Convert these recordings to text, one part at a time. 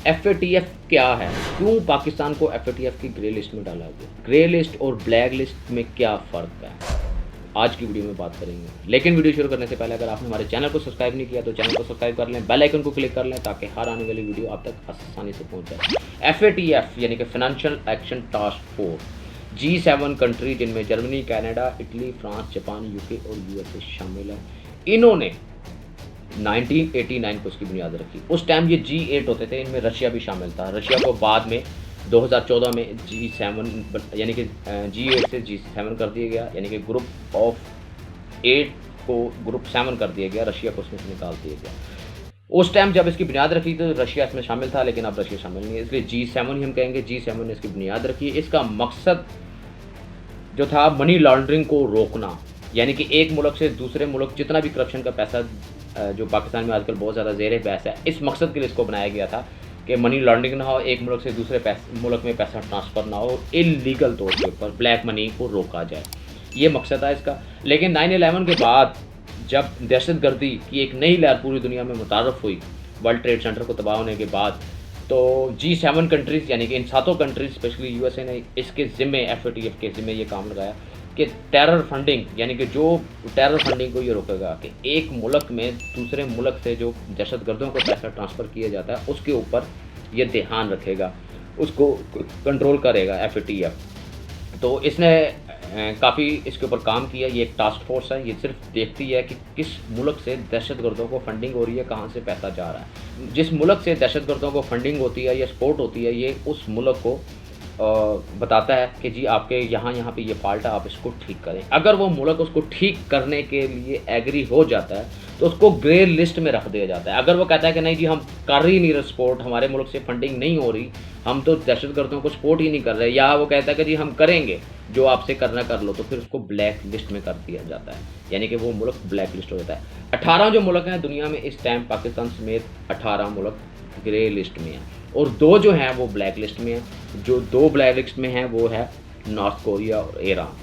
FATF क्या है, क्यों पाकिस्तान को FATF की ग्रे लिस्ट में डाला गया, ग्रे लिस्ट और ब्लैक लिस्ट में क्या फ़र्क है, आज की वीडियो में बात करेंगे। लेकिन वीडियो शुरू करने से पहले अगर आपने हमारे चैनल को सब्सक्राइब नहीं किया तो चैनल को सब्सक्राइब कर लें, बेल आइकन को क्लिक कर लें ताकि हर आने वाली वीडियो आप तक आसानी से पहुंच जाए। FATF यानी कि financial action task force, G7 country जिनमें Germany, Canada, Italy, France, Japan, UK और USA शामिल है, इन्होंने 1989 को इसकी बुनियाद रखी। उस टाइम ये G8 होते थे, इनमें रशिया भी शामिल था। रशिया को बाद में 2014 में G7 यानी कि G8 से G7 कर दिया गया, यानी कि ग्रुप ऑफ 8 को ग्रुप 7 कर दिया गया, रशिया को उसमें से निकाल दिया गया। उस टाइम जब इसकी बुनियाद रखी तो रशिया इसमें शामिल था, लेकिन अब रशिया शामिल नहीं है, इसलिए G7 ही हम कहेंगे। G7 ने इसकी बुनियाद रखी। इसका मकसद जो था मनी लॉन्ड्रिंग को रोकना, यानी कि एक मुल्क से दूसरे मुल्क जितना भी करप्शन का पैसा जो पाकिस्तान में आजकल बहुत ज़्यादा ज़ेर बहस है, इस मकसद के लिए इसको बनाया गया था कि मनी लॉन्ड्रिंग ना हो, एक मुल्क से दूसरे मुल्क में पैसा ट्रांसफ़र ना हो, इलीगल तौर के ऊपर ब्लैक मनी को रोका जाए, ये मकसद था इसका। लेकिन 9/11 के बाद जब दहशतगर्दी की एक नई लहर पूरी दुनिया में मुतारफ़ हुई, वर्ल्ड ट्रेड सेंटर को तबाह होने के बाद, तो G7 कंट्रीज़ यानी कि इन 7 कंट्रीज़ स्पेशली USA ने इसके ज़िम्मे FATF के ज़िम्मे ये काम लगाया कि टेरर फंडिंग, यानी कि जो टेरर फंडिंग को ये रोकेगा कि एक मुल्क में दूसरे मुल्क से जो दहशतगर्दों को पैसा ट्रांसफ़र किया जाता है उसके ऊपर ये ध्यान रखेगा, उसको कंट्रोल करेगा FATF। तो इसने काफ़ी इसके ऊपर काम किया। ये एक टास्क फोर्स है, ये सिर्फ देखती है कि किस मुल्क से दहशतगर्दों को फंडिंग हो रही है, कहाँ से पैसा जा रहा है। जिस मुल्क से दहशतगर्दों को फंडिंग होती है या सपोर्ट होती है, ये उस मुल्क को बताता है कि जी आपके यहाँ पे ये फॉल्ट है, आप इसको ठीक करें। अगर वो मुल्क उसको ठीक करने के लिए एग्री हो जाता है तो उसको ग्रे लिस्ट में रख दिया जाता है। अगर वो कहता है कि नहीं जी हम कर ही नहीं रहे सपोर्ट, हमारे मुल्क से फंडिंग नहीं हो रही, हम तो दहशतगर्दों को सपोर्ट ही नहीं कर रहे, या वो कहता है कि जी हम करेंगे, जो आपसे करना कर लो, तो फिर उसको ब्लैक लिस्ट में कर दिया जाता है, यानी कि वो मुल्क ब्लैक लिस्ट हो जाता है। 18 जो मुल्क हैं दुनिया में इस टाइम, पाकिस्तान समेत 18 मुल्क ग्रे लिस्ट में हैं और 2 जो हैं वो ब्लैक लिस्ट में हैं। जो 2 ब्लैक लिस्ट में हैं वो है नॉर्थ कोरिया और ईरान,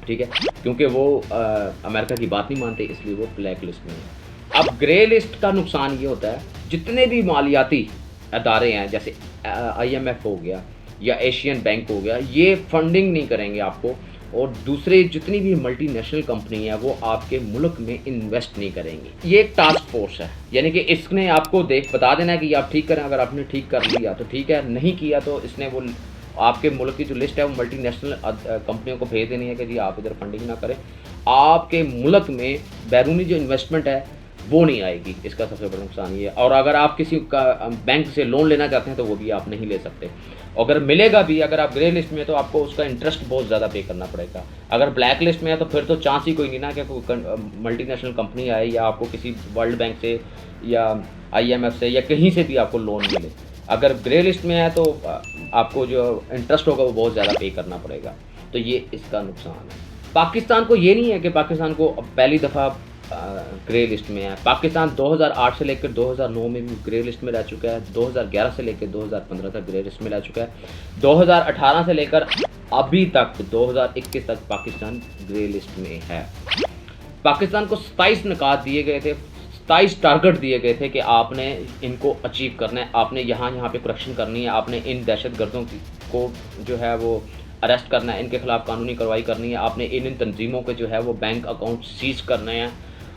ठीक है, क्योंकि वो अमेरिका की बात नहीं मानते, इसलिए वो ब्लैक लिस्ट में है। अब ग्रे लिस्ट का नुकसान ये होता है, जितने भी मालियाती अदारे हैं जैसे IMF हो गया या एशियन बैंक हो गया, ये फंडिंग नहीं करेंगे आपको, और दूसरे जितनी भी मल्टीनेशनल कंपनी है वो आपके मुल्क में इन्वेस्ट नहीं करेंगी। ये एक टास्क फोर्स है, यानी कि इसने आपको बता देना है कि आप ठीक करें। अगर आपने ठीक कर लिया तो ठीक है, नहीं किया तो इसने वो आपके मुल्क की जो लिस्ट है वो मल्टीनेशनल कंपनियों को भेज देनी है कि जी आप इधर फंडिंग ना करें, आपके मुल्क में बैरूनी जो इन्वेस्टमेंट है वो नहीं आएगी। इसका सबसे बड़ा नुकसान ये है। और अगर आप किसी का बैंक से लोन लेना चाहते हैं तो वो भी आप नहीं ले सकते। अगर मिलेगा भी, अगर आप ग्रे लिस्ट में, तो आपको उसका इंटरेस्ट बहुत ज़्यादा पे करना पड़ेगा। अगर ब्लैक लिस्ट में है तो फिर तो चांस ही कोई नहीं ना कि कोई मल्टीनेशनल कंपनी आए या आपको किसी वर्ल्ड बैंक से या IMF से या कहीं से भी आपको लोन मिले। अगर ग्रे लिस्ट में है तो आपको जो इंटरेस्ट होगा वो बहुत ज़्यादा पे करना पड़ेगा, तो ये इसका नुकसान है। पाकिस्तान को ये नहीं है कि पाकिस्तान को पहली दफ़ा ग्रे लिस्ट में है। पाकिस्तान 2008 से लेकर 2009 में भी ग्रे लिस्ट में रह चुका है, 2011 से लेकर 2015 तक ग्रे लिस्ट में रह चुका है, 2018 से लेकर अभी तक 2021 तक पाकिस्तान ग्रे लिस्ट में है। पाकिस्तान को 27 निकात दिए गए थे, 27 टारगेट दिए गए थे कि आपने इनको अचीव करना है, आपने यहाँ पे करप्शन करनी है, आपने इन दहशतगर्दों को जो है वो अरेस्ट करना है, इनके खिलाफ कानूनी कार्रवाई करनी है, आपने इन तंजीमों के जो है वो बैंक अकाउंट सीज करने हैं,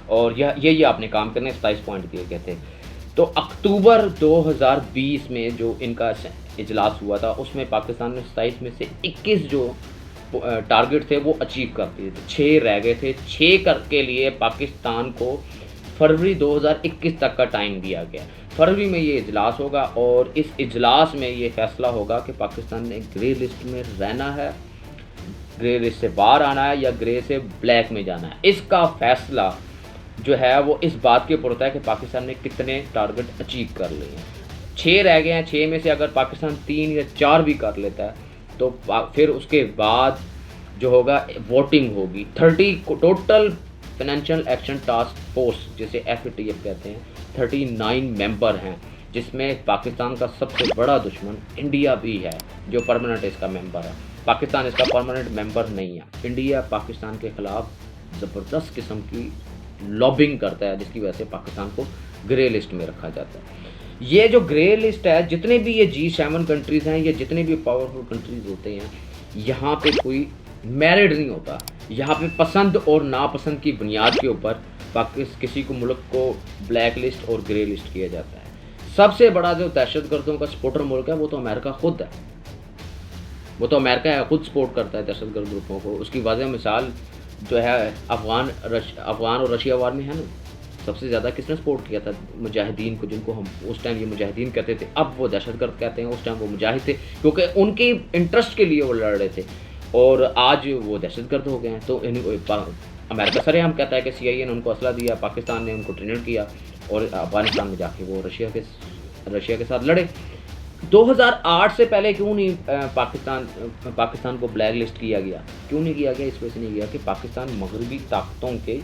और ये आपने काम करने 27 पॉइंट दिए गए थे। तो अक्टूबर 2020 में जो इनका इजलास हुआ था उसमें पाकिस्तान ने 27 में से 21 जो टारगेट थे वो अचीव कर दिए थे, 6 रह गए थे। 6 के लिए पाकिस्तान को फरवरी 2021 तक का टाइम दिया गया। फरवरी में ये इजलास होगा और इस इजलास में ये फैसला होगा कि पाकिस्तान ने ग्रे लिस्ट में रहना है, ग्रे लिस्ट से बाहर आना है या ग्रे से ब्लैक में जाना है। इसका फैसला जो है वो इस बात के ऊपर होता है कि पाकिस्तान ने कितने टारगेट अचीव कर लिए हैं। 6 रह गए हैं, 6 में से अगर पाकिस्तान 3 या 4 भी कर लेता है तो फिर उसके बाद जो होगा वोटिंग होगी। 30 total financial action task force जिसे FATF कहते हैं, 39 मेंबर हैं, जिसमें पाकिस्तान का सबसे बड़ा दुश्मन इंडिया भी है जो परमानेंट इसका मेंबर है। पाकिस्तान इसका परमानेंट मेंबर नहीं है। इंडिया पाकिस्तान के ख़िलाफ़ ज़बरदस्त किस्म की लॉबिंग करता है, जिसकी वजह से पाकिस्तान को ग्रे लिस्ट में रखा जाता है। ये जो ग्रे लिस्ट है, जितने भी ये G7 कंट्रीज़ हैं या जितने भी पावरफुल कंट्रीज़ होते हैं, यहाँ पे कोई मेरिट नहीं होता। यहाँ पे पसंद और नापसंद की बुनियाद के ऊपर किसी को मुल्क को ब्लैक लिस्ट और ग्रे लिस्ट किया जाता है। सबसे बड़ा जो दहशतगर्दों का सपोर्टर मुल्क है वो तो अमेरिका खुद है। वो तो अमेरिका है, खुद सपोर्ट करता है दहशतगर्द ग्रुपों को। उसकी वाज़ह मिसाल जो है अफ़गान और रशिया वार में है ना, सबसे ज़्यादा किसने सपोर्ट किया था? मुजाहिदीन को, जिनको हम उस टाइम ये मुजाहिदीन कहते थे, अब वो दहशतगर्द कहते हैं। उस टाइम वो मुजाहिद थे क्योंकि उनके इंटरेस्ट के लिए वो लड़ रहे थे, और आज वो दहशतगर्द हो गए हैं। तो अमेरिका सरेआम कहता है कि CIA ने उनको असला दिया, पाकिस्तान ने उनको ट्रेनिंग किया, और अफगानिस्तान में जाके वो रशिया के साथ लड़े। 2008 से पहले क्यों नहीं पाकिस्तान को ब्लैक लिस्ट किया गया? क्यों नहीं किया गया? इस वजह से नहीं किया कि पाकिस्तान मगरबी ताकतों के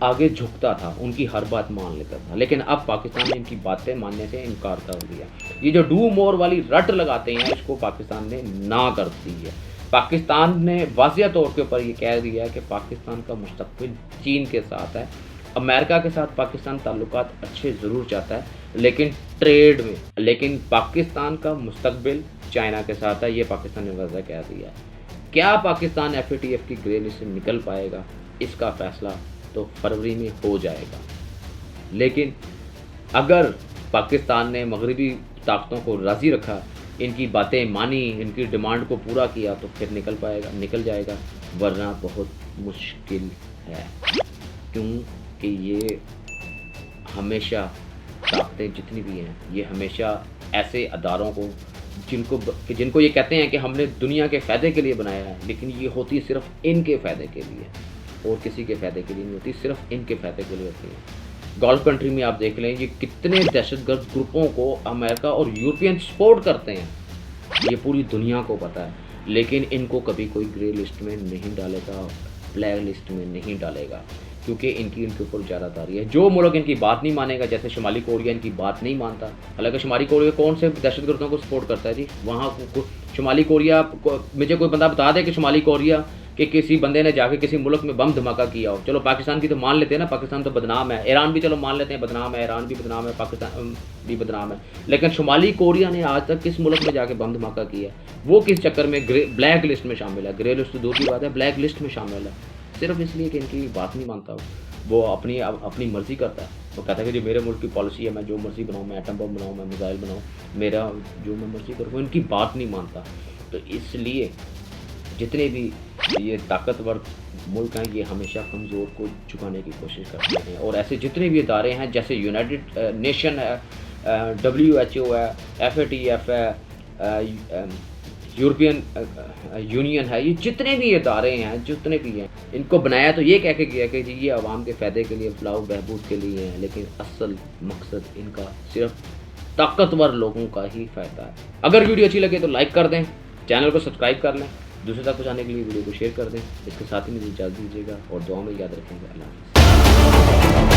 आगे झुकता था, उनकी हर बात मान लेता था। लेकिन अब पाकिस्तान ने इनकी बातें मानने से इनकार कर दिया। ये जो डू मोर वाली रट लगाते हैं, इसको पाकिस्तान ने ना कर दी है। पाकिस्तान ने वाज़िया तौर के ऊपर ये कह दिया है कि पाकिस्तान का मुस्तकबिल चीन के साथ है। अमेरिका के साथ पाकिस्तान ताल्लुकात अच्छे ज़रूर चाहता है, लेकिन ट्रेड में, लेकिन पाकिस्तान का मुस्तकबिल चाइना के साथ है। ये पाकिस्तान ने वाज़ा कह दिया है। क्या पाकिस्तान FATF की ग्रे लिस्ट से निकल पाएगा? इसका फ़ैसला तो फरवरी में हो जाएगा। लेकिन अगर पाकिस्तान ने मगरबी ताकतों को राज़ी रखा, इनकी बातें मानी, इनकी डिमांड को पूरा किया, तो फिर निकल जाएगा, वरना बहुत मुश्किल है। क्योंकि ये हमेशा ताकतें जितनी भी हैं, ये हमेशा ऐसे अदारों को जिनको ये कहते हैं कि हमने दुनिया के फ़ायदे के लिए बनाया है, लेकिन ये होती सिर्फ इनके फ़ायदे के लिए, और किसी के फ़ायदे के लिए नहीं होती, सिर्फ इनके फ़ायदे के लिए होती है। गल्फ कंट्री में आप देख लें, ये कितने दहशतगर्द ग्रुपों को अमेरिका और यूरोपियन सपोर्ट करते हैं, ये पूरी दुनिया को पता है। लेकिन इनको कभी कोई ग्रे लिस्ट में नहीं डालेगा, ब्लैक लिस्ट में नहीं डालेगा, क्योंकि इनके ऊपर ज़्यादातारी है। जो मुल्क इनकी बात नहीं मानेगा, जैसे शुमाली कोरिया इनकी बात नहीं मानता। हालांकि शुमाली कोरिया कौन से दहशतगर्दों को सपोर्ट करता है जी? वहाँ शुमाली कोरिया, मुझे कोई बंदा बता दे कि शुमाली कोरिया कि किसी बंदे ने जाके किसी मुल्क में बम धमाका किया हो। चलो पाकिस्तान की तो मान लेते हैं ना, पाकिस्तान तो बदनाम है। ईरान भी चलो मान लेते हैं बदनाम है, ईरान भी बदनाम है, पाकिस्तान भी बदनाम है। लेकिन शुमाली कोरिया ने आज तक किस मुल्क में जाके बम धमाका किया? वो किस चक्कर में ब्लैक लिस्ट में शामिल है? ग्रे लिस्ट तो दूर की बात है, ब्लैक लिस्ट में शामिल है, सिर्फ इसलिए कि इनकी बात नहीं मानता। वो अपनी मर्ज़ी करता है। वो कहता है कि जो मेरे मुल्क की पॉलिसी है, मैं जो मर्ज़ी बनाऊँ, मैं एटम बम बनाऊँ, मैं मिसाइल बनाऊँ, मेरा जो मैं मर्ज़ी करूँ। वो इनकी बात नहीं मानता। तो इसलिए जितने भी ये ताकतवर मुल्क हैं, ये हमेशा कमज़ोर को झुकाने की कोशिश करते हैं। और ऐसे जितने भी इदारे हैं, जैसे यूनाइटेड नेशन है, WHO है, FATF है, यूरोपियन यूनियन है, ये जितने भी इदारे हैं, जितने भी हैं, इनको बनाया तो ये कह के गया कि जी ये आवाम के फ़ायदे के लिए, फलाह बहबूद के लिए है, लेकिन असल मकसद इनका सिर्फ ताकतवर लोगों का ही फ़ायदा है। अगर वीडियो अच्छी लगे तो लाइक कर दें, चैनल को सब्सक्राइब कर लें, दूसरे तक पहुँचाने के लिए वीडियो को शेयर कर दें। इसके साथ ही मुझे इजाज़त दीजिएगा और दुआ में याद रखेंगे। अल्लाह हाफ़िज़।